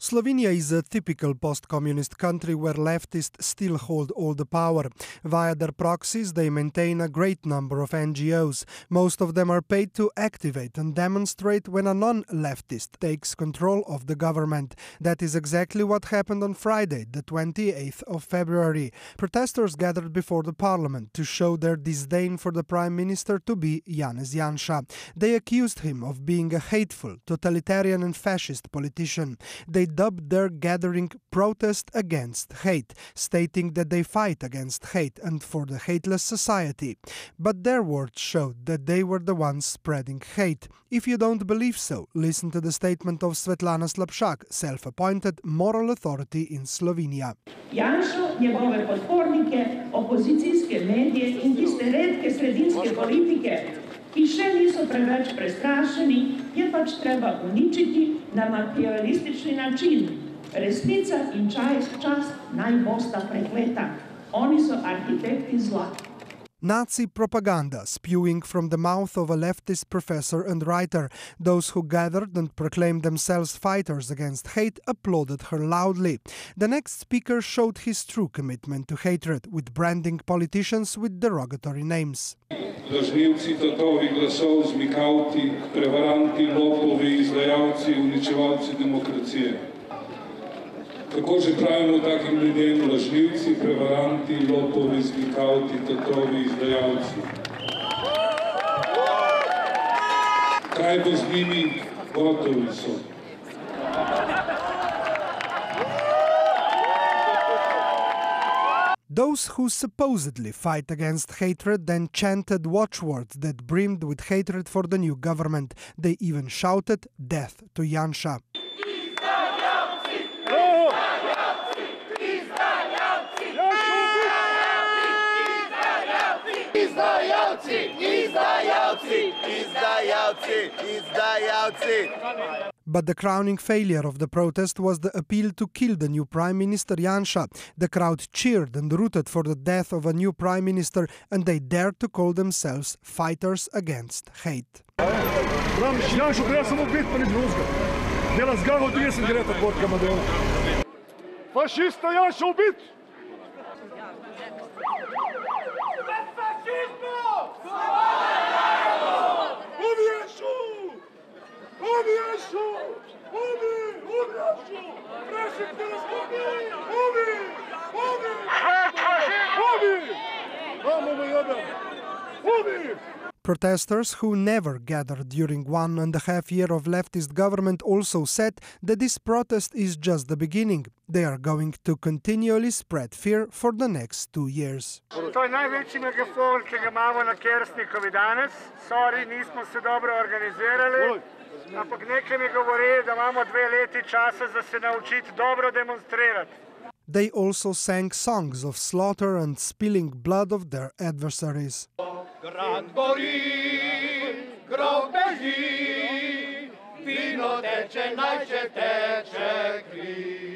Slovenia is a typical post-communist country where leftists still hold all the power. Via their proxies, they maintain a great number of NGOs. Most of them are paid to activate and demonstrate when a non-leftist takes control of the government. That is exactly what happened on Friday, the 28th of February. Protesters gathered before the parliament to show their disdain for the Prime Minister to be Janez Janša. They accused him of being a hateful, totalitarian and fascist politician. They dubbed their gathering Protest Against Hate, stating that they fight against hate and for the hateless society. But their words showed that they were the ones spreading hate. If you don't believe so, listen to the statement of Svetlana Slapšak, self-appointed moral authority in Slovenia. Janšo, njegove podpornike, opozicijske medije in tiste redke sredinske politike, ki še niso preveč prestrašeni, je pač treba uničiti na makiavelistični način. Resnica in čast naj bosta prekleta. Oni so arhitekti zla. Nazi propaganda spewing from the mouth of a leftist professor and writer. Those who gathered and proclaimed themselves fighters against hate applauded her loudly. The next speaker showed his true commitment to hatred, with branding politicians with derogatory names. Lažnivci, tatovi glasov, zmikavci, prevaranti, lopovi, izdajalci, uničevalci demokracije. Kako že pravimo takim ljudem? Lažnivci, prevaranti, lopovi, zmikavci, tatovi, izdajalci. Kaj bo z njimi? Gotovi so. Those who supposedly fight against hatred then chanted watchwords that brimmed with hatred for the new government. They even shouted death to Janša. But the crowning failure of the protest was the appeal to kill the new Prime Minister Janša. The crowd cheered and rooted for the death of a new Prime Minister, and they dared to call themselves fighters against hate. Fašista Janša ubit! Protesters who never gathered during 1.5 years of leftist government also said that this protest is just the beginning. They are going to continually spread fear for the next 2 years. To je največji megafon, ki ga imamo na Kersnikovi danes. Sorry, nismo se dobro organizirali, ampak nekaj mi govori, da imamo 2 leti časa za se naučiti dobro demonstrirati. They also sang songs of slaughter and spilling blood of their adversaries. Grad gori, grob beži, vino teče, najče teče kri.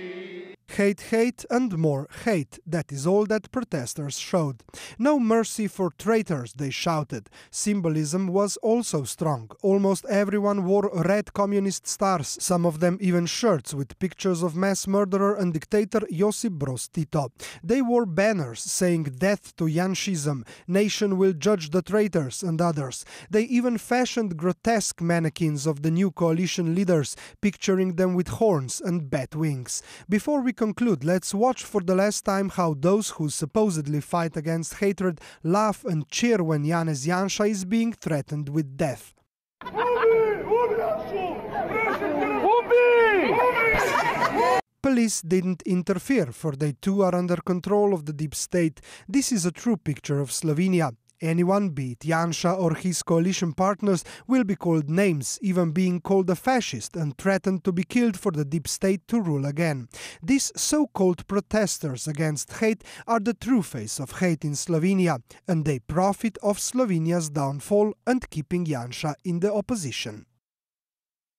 Hate, hate and more hate. That is all that protesters showed. No mercy for traitors, they shouted. Symbolism was also strong. Almost everyone wore red communist stars, some of them even shirts with pictures of mass murderer and dictator Josip Broz Tito. They wore banners saying death to Janšism, nation will judge the traitors and others. They even fashioned grotesque mannequins of the new coalition leaders, picturing them with horns and bat wings. Before we conclude, let's watch for the last time how those who supposedly fight against hatred laugh and cheer when Janez Janša is being threatened with death. Police didn't interfere, for they too are under control of the deep state. This is a true picture of Slovenia. Anyone, be it Janša or his coalition partners, will be called names, even being called a fascist and threatened to be killed for the deep state to rule again. These so-called protesters against hate are the true face of hate in Slovenia, and they profit of Slovenia's downfall and keeping Janša in the opposition.